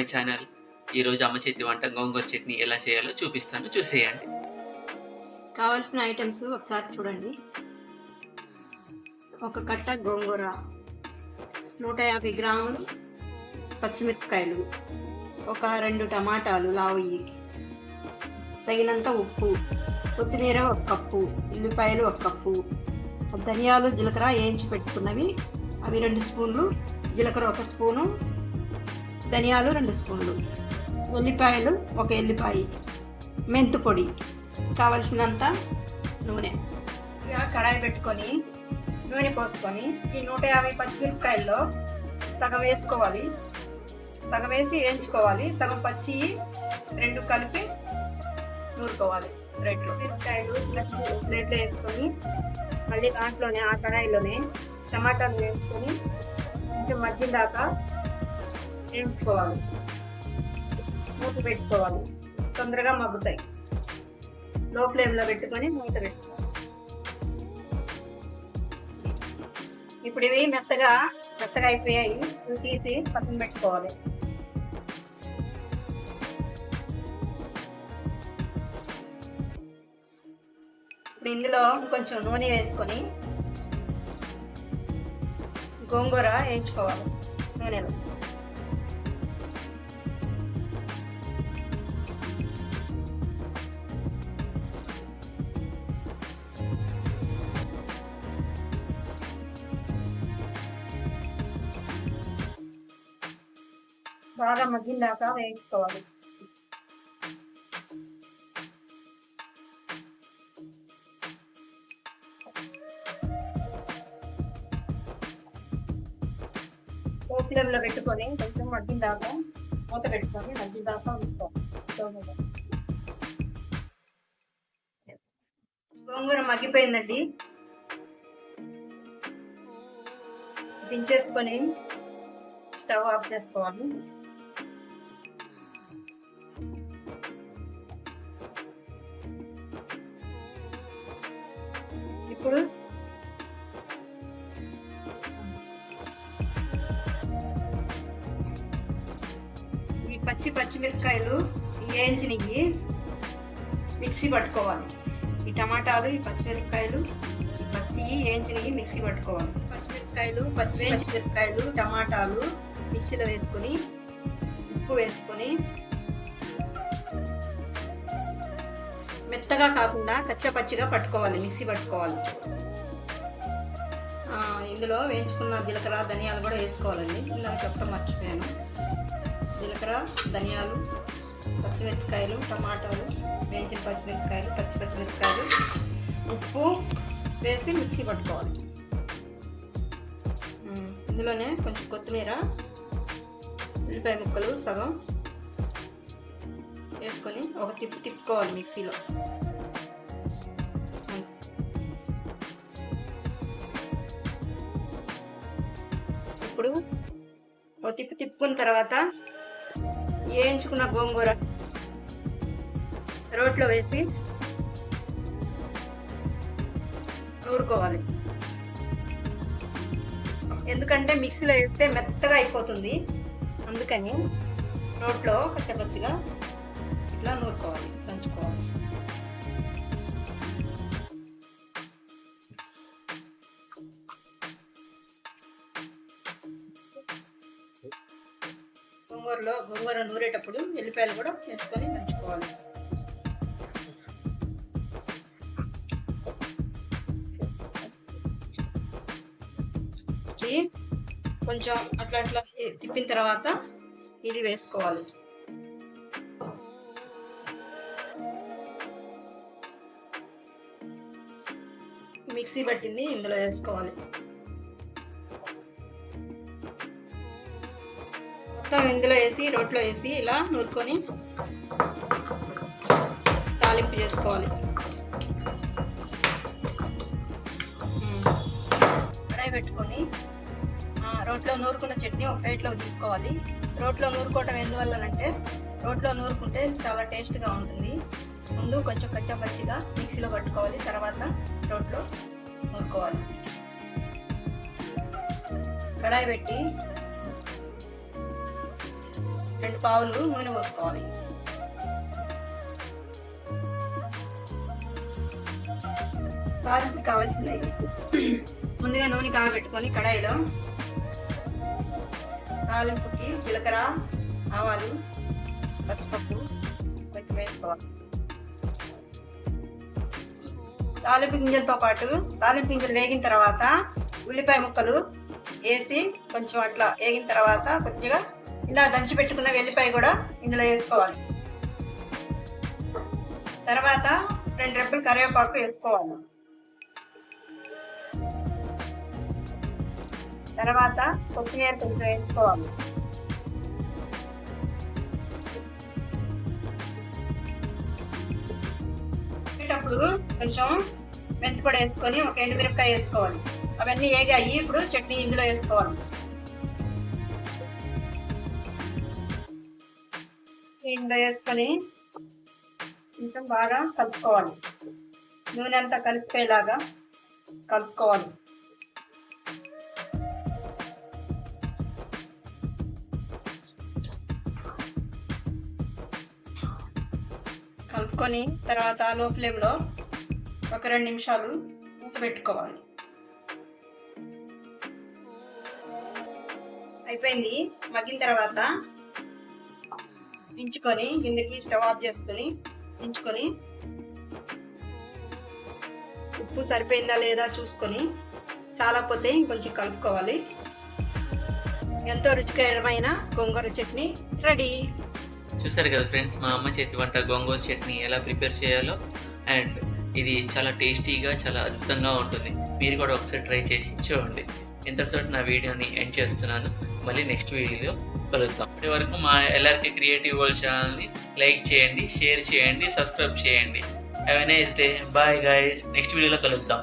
My channel. ఈరోజు అమ్మ చేతి వంట గోంగూర చట్నీ ఎలా చేయాలో చూపిస్తాను, చూసేయండి. కావాల్సిన ఐటమ్స్ ఒకసారి చూడండి. ఒక కట్ట గోంగూర, 150 గ్రాములు పచ్చిమిరపకాయలు, ఒక 2 టమాటాలు లావుయి, తగినంత ఉప్పు, కొత్తిమీర 1 కప్పు, ఉల్లిపాయలు 1 కప్పు, ధనియాలు జీలకర్ర వేయించి పెట్టుకున్నవి అవి 2 స్పూన్లు, జీలకర్ర 1 స్పూను, ధనియాలు 2 స్పూన్లు, ఉల్లిపాయలు 1 ఎల్లిపాయ, మెంతు పొడి, కావలసినంత నూనె. కడాయి పెట్టుకొని నూనె పోసుకొని ఈ 150 పచ్చిమిరపకాయల్లో సగం వేసుకోవాలి, సగం వేసి వేయించుకోవాలి, సగం పచ్చి 2 కలిపి నూరుకోవాలి. మిరపకాయలు ప్లేట్లో వేసుకొని మళ్ళీ దాంట్లోనే ఆ కడాయిలోనే టమాటాలు వేసుకొని కొంచెం మధ్య దాకా వేయించుకోవాలి, మూత పెట్టుకోవాలి, తొందరగా మగ్గుతాయి. లో ఫ్లేమ్లో పెట్టుకొని మూత పెట్టుకోవాలి. ఇప్పుడు ఇవి మెత్తగా అయిపోయాయి, ఇవి తీసి పక్కన పెట్టుకోవాలి. ఇప్పుడు ఇందులో కొంచెం నూనె వేసుకొని గోంగూర వేయించుకోవాలి నూనెలో. బాగా మగ్గిందాకా వేయించుకోవాలి. ఫ్లేమ్లో పెట్టుకొని కొంచెం మగ్గిందాకా మూత పెట్టుకొని మగ్గిందాకా ఉంచుకోవాలి. గోంగూర మగ్గిపోయిందండి, దించేసుకొని స్టవ్ ఆఫ్ చేసుకోవాలి. ఇప్పుడు ఈ పచ్చిమిరపకాయలు వేయించినవి మిక్సీ పట్టుకోవాలి. ఈ టమాటాలు, ఈ పచ్చిమిరపకాయలు, పచ్చి వేయించినవి మిక్సీ పట్టుకోవాలి. పచ్చిమిరపకాయలు టమాటాలు మిక్సీలో వేసుకొని ఉప్పు వేసుకొని మెత్తగా కాకుండా కచ్చపచ్చిగా పట్టుకోవాలి, మిక్సీ పట్టుకోవాలి. ఇందులో వేయించుకున్న జీలకర్ర ధనియాలు కూడా వేసుకోవాలండి. ఇలా చెప్పడం మర్చిపోయాను. జీలకర్ర ధనియాలు, పచ్చిమిరపకాయలు టమాటాలు, వేయించిన పచ్చిమిరపకాయలు, పచ్చిమిరపకాయలు, ఉప్పు వేసి మిక్సీ పట్టుకోవాలి. ఇందులోనే కొంచెం కొత్తిమీర, ఉల్లిపాయ ముక్కలు సగం వేసుకొని ఒక తిప్పుకోవాలి మిక్సీలో. ఇప్పుడు ఒక తిప్పుకున్న తర్వాత వేయించుకున్న గోంగూర రోట్లో వేసి నూరుకోవాలి. ఎందుకంటే మిక్సీలో వేస్తే మెత్తగా అయిపోతుంది, అందుకని రోట్లో కచ్చపచ్చిగా ఇట్లా నూరుకోవాలి, దంచుకోవాలి. గోంగూర నూరేటప్పుడు ఎల్లిపాయలు కూడా వేసుకొని దంచుకోవాలి. కొంచెం అట్లా తిప్పిన తర్వాత ఇది వేసుకోవాలి. మిక్సీ పట్టింది ఇందులో వేసుకోవాలి. మొత్తం ఇందులో వేసి రోట్లో వేసి ఇలా నూరుకొని తాలింపు చేసుకోవాలి. కడాయి పెట్టుకొని రోట్లో నూరుకున్న చట్నీ ఒక ప్లేట్లోకి తీసుకోవాలి. రోట్లో నూరుకోవటం ఎందువల్లనంటే రోట్లో నూరుకుంటే చాలా టేస్ట్గా ఉంటుంది. ముందు కొంచెం కచ్చాపచ్చిగా మిక్సీలో పట్టుకోవాలి, తర్వాత రోట్లో నూరుకోవాలి. కడాయి పెట్టి 2 పావులు నూనె పోసుకోవాలి. తాలింపుకి కావాల్సినవి ముందుగా నూనె కాగబెట్టుకొని కడాయిలో తాలింపుకి జీలకర్ర, ఆవాలు, పచ్చిపప్పు కొంచెం వేసుకోవాలి. తాలింపు గింజలతో పాటు తాలింపు గింజలు వేగిన తర్వాత ఉల్లిపాయ ముక్కలు వేసి కొంచెం అట్లా వేగిన తర్వాత కొద్దిగా ఇలా దంచి పెట్టుకున్న వెల్లిపాయ కూడా ఇందులో వేసుకోవాలి. తర్వాత 2 రెబ్బలు కరివేపాకు వేసుకోవాలి. తర్వాత కొత్తిమీర కొంచెం వేసుకోవాలి. వేసేటప్పుడు కొంచెం మెంతిపొడి వేసుకొని ఒక ఎండుమిరపకాయ వేసుకోవాలి. అవన్నీ వేగాయి. ఇప్పుడు చట్నీ ఇందులో వేసుకోవాలి. ఇందులో వేసుకొని కొంచెం బాగా కలుపుకోవాలి. నూనె అంతా కలిసిపోయేలాగా కలుపుకోవాలి. కలుపుకొని తర్వాత లో ఫ్లేమ్లో ఒక 2 నిమిషాలు మూత పెట్టుకోవాలి. అయిపోయింది. మగ్గిన తర్వాత దించుకొని గిన్నెకి స్టవ్ ఆఫ్ చేసుకొని దించుకొని ఉప్పు సరిపోయిందా లేదా చూసుకొని చాలకపోతే ఇంకొంచెం కలుపుకోవాలి. ఎంతో రుచికరమైన గోంగూర చట్నీ రెడీ. చూసారు కదా ఫ్రెండ్స్, మా అమ్మ చేతి వంట గోంగూర చట్నీ ఎలా ప్రిపేర్ చేయాలో. అండ్ ఇది చాలా టేస్టీగా, చాలా అద్భుతంగా ఉంటుంది. మీరు కూడా ఒకసారి ట్రై చేసి చూడండి. ఇంతటితో నా వీడియోని ఎండ్ చేస్తున్నాను. మళ్ళీ నెక్స్ట్ వీడియోలో కలుద్దాం. ఇప్పటి వరకు మా ఎల్ఆర్కే క్రియేటివ్ వరల్డ్ ఛానల్ని లైక్ చేయండి, షేర్ చేయండి, సబ్స్క్రైబ్ చేయండి. Have a nice day. Bye guys. Next వీడియోలో కలుద్దాం.